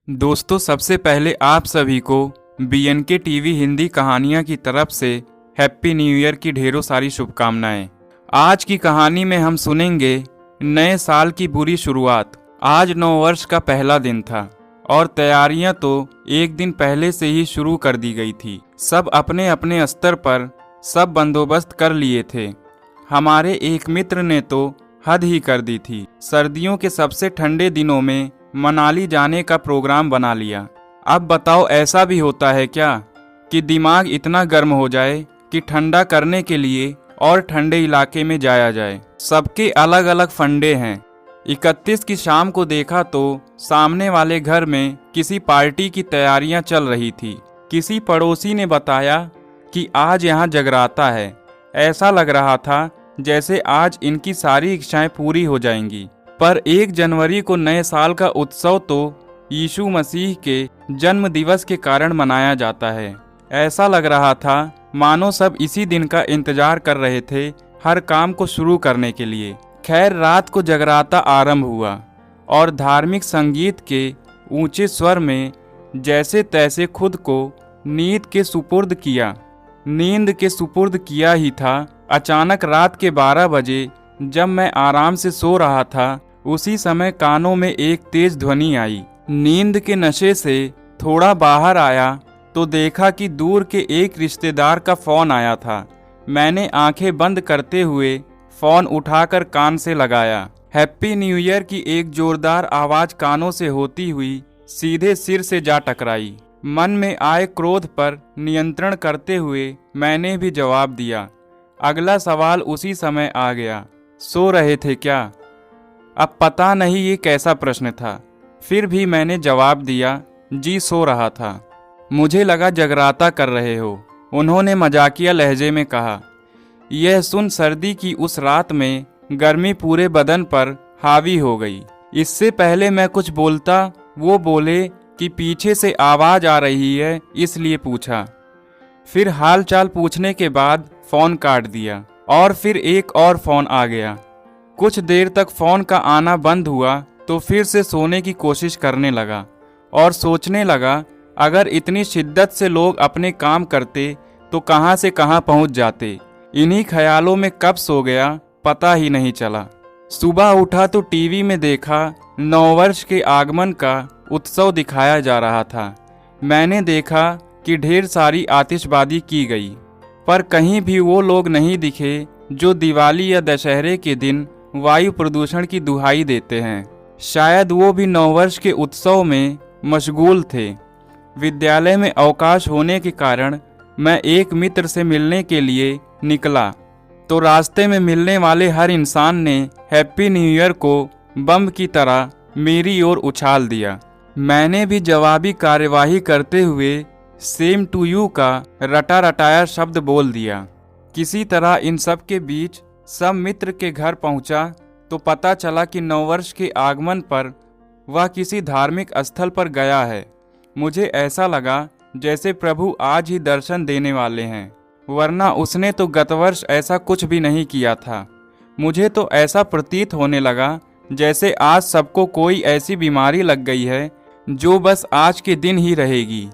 दोस्तों, सबसे पहले आप सभी को बीएनके टीवी हिंदी कहानियाँ की तरफ से हैप्पी न्यू ईयर की ढेरों सारी शुभकामनाएं। आज की कहानी में हम सुनेंगे नए साल की बुरी शुरुआत। आज नव वर्ष का पहला दिन था और तैयारियां तो एक दिन पहले से ही शुरू कर दी गई थी। सब अपने अपने स्तर पर सब बंदोबस्त कर लिए थे। हमारे एक मित्र ने तो हद ही कर दी थी। सर्दियों के सबसे ठंडे दिनों में मनाली जाने का प्रोग्राम बना लिया। अब बताओ, ऐसा भी होता है क्या कि दिमाग इतना गर्म हो जाए कि ठंडा करने के लिए और ठंडे इलाके में जाया जाए। सबके अलग अलग फंडे हैं। 31 की शाम को देखा तो सामने वाले घर में किसी पार्टी की तैयारियां चल रही थी। किसी पड़ोसी ने बताया कि आज यहाँ जगराता है। ऐसा लग रहा था जैसे आज इनकी सारी इच्छाएं पूरी हो जाएंगी। पर 1 जनवरी को नए साल का उत्सव तो यीशु मसीह के जन्म दिवस के कारण मनाया जाता है। ऐसा लग रहा था मानो सब इसी दिन का इंतजार कर रहे थे, हर काम को शुरू करने के लिए। खैर, रात को जगराता आरंभ हुआ और धार्मिक संगीत के ऊंचे स्वर में जैसे तैसे खुद को नींद के सुपुर्द किया ही था। अचानक रात के 12 बजे जब मैं आराम से सो रहा था, उसी समय कानों में एक तेज ध्वनि आई। नींद के नशे से थोड़ा बाहर आया तो देखा कि दूर के एक रिश्तेदार का फोन आया था। मैंने आंखें बंद करते हुए फोन उठाकर कान से लगाया। हैप्पी न्यू ईयर की एक जोरदार आवाज कानों से होती हुई सीधे सिर से जा टकराई। मन में आए क्रोध पर नियंत्रण करते हुए मैंने भी जवाब दिया। अगला सवाल उसी समय आ गया, सो रहे थे क्या? अब पता नहीं ये कैसा प्रश्न था, फिर भी मैंने जवाब दिया, जी सो रहा था। मुझे लगा जगराता कर रहे हो, उन्होंने मजाकिया लहजे में कहा। यह सुन सर्दी की उस रात में गर्मी पूरे बदन पर हावी हो गई। इससे पहले मैं कुछ बोलता, वो बोले कि पीछे से आवाज आ रही है, इसलिए पूछा। फिर हाल चाल पूछने के बाद फोन काट दिया और फिर एक और फोन आ गया। कुछ देर तक फोन का आना बंद हुआ तो फिर से सोने की कोशिश करने लगा और सोचने लगा, अगर इतनी शिद्दत से लोग अपने काम करते तो कहां से कहां पहुंच जाते। इन्हीं ख्यालों में कब सो गया पता ही नहीं चला। सुबह उठा तो टीवी में देखा नववर्ष के आगमन का उत्सव दिखाया जा रहा था। मैंने देखा कि ढेर सारी आतिशबाजी की गई, पर कहीं भी वो लोग नहीं दिखे जो दिवाली या दशहरे के दिन वायु प्रदूषण की दुहाई देते हैं। शायद वो भी नववर्ष के उत्सव में मशगूल थे। विद्यालय में अवकाश होने के कारण मैं एक मित्र से मिलने के लिए निकला तो रास्ते में मिलने वाले हर इंसान ने हैप्पी न्यू ईयर को बम की तरह मेरी ओर उछाल दिया। मैंने भी जवाबी कार्यवाही करते हुए सेम टू यू का रटा रटाया शब्द बोल दिया। किसी तरह इन सब के बीच सब मित्र के घर पहुंचा तो पता चला कि नववर्ष के आगमन पर वह किसी धार्मिक स्थल पर गया है। मुझे ऐसा लगा जैसे प्रभु आज ही दर्शन देने वाले हैं, वरना उसने तो गत वर्ष ऐसा कुछ भी नहीं किया था। मुझे तो ऐसा प्रतीत होने लगा जैसे आज सबको कोई ऐसी बीमारी लग गई है जो बस आज के दिन ही रहेगी।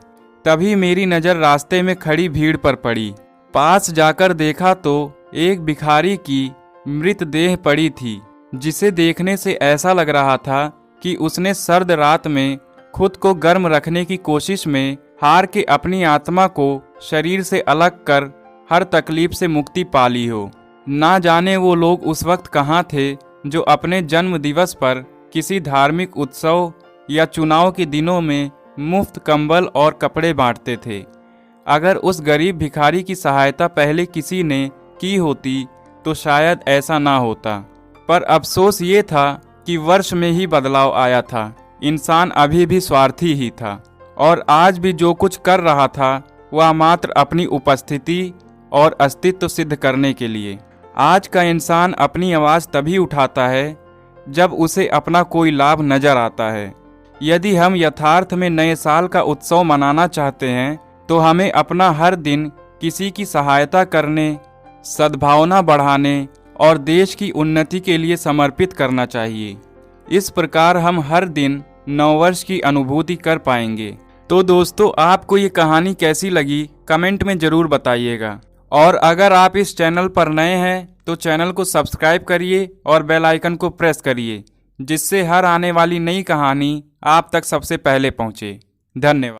तभी मेरी नज़र रास्ते में खड़ी भीड़ पर पड़ी। पास जाकर देखा तो एक भिखारी की मृतदेह पड़ी थी, जिसे देखने से ऐसा लग रहा था कि उसने सर्द रात में खुद को गर्म रखने की कोशिश में हार के अपनी आत्मा को शरीर से अलग कर हर तकलीफ से मुक्ति पा ली हो। ना जाने वो लोग उस वक्त कहाँ थे जो अपने जन्म दिवस पर किसी धार्मिक उत्सव या चुनाव के दिनों में मुफ्त कंबल और कपड़े बांटते थे। अगर उस गरीब भिखारी की सहायता पहले किसी ने की होती तो शायद ऐसा ना होता। पर अफसोस ये था कि वर्ष में ही बदलाव आया था। इंसान अभी भी स्वार्थी ही था और आज भी जो कुछ कर रहा था वह मात्र अपनी उपस्थिति और अस्तित्व सिद्ध करने के लिए। आज का इंसान अपनी आवाज़ तभी उठाता है जब उसे अपना कोई लाभ नजर आता है। यदि हम यथार्थ में नए साल का उत्सव मनाना चाहते हैं तो हमें अपना हर दिन किसी की सहायता करने, सद्भावना बढ़ाने और देश की उन्नति के लिए समर्पित करना चाहिए। इस प्रकार हम हर दिन नववर्ष की अनुभूति कर पाएंगे। तो दोस्तों, आपको ये कहानी कैसी लगी कमेंट में ज़रूर बताइएगा। और अगर आप इस चैनल पर नए हैं तो चैनल को सब्सक्राइब करिए और बेल आइकन को प्रेस करिए, जिससे हर आने वाली नई कहानी आप तक सबसे पहले पहुंचे। धन्यवाद।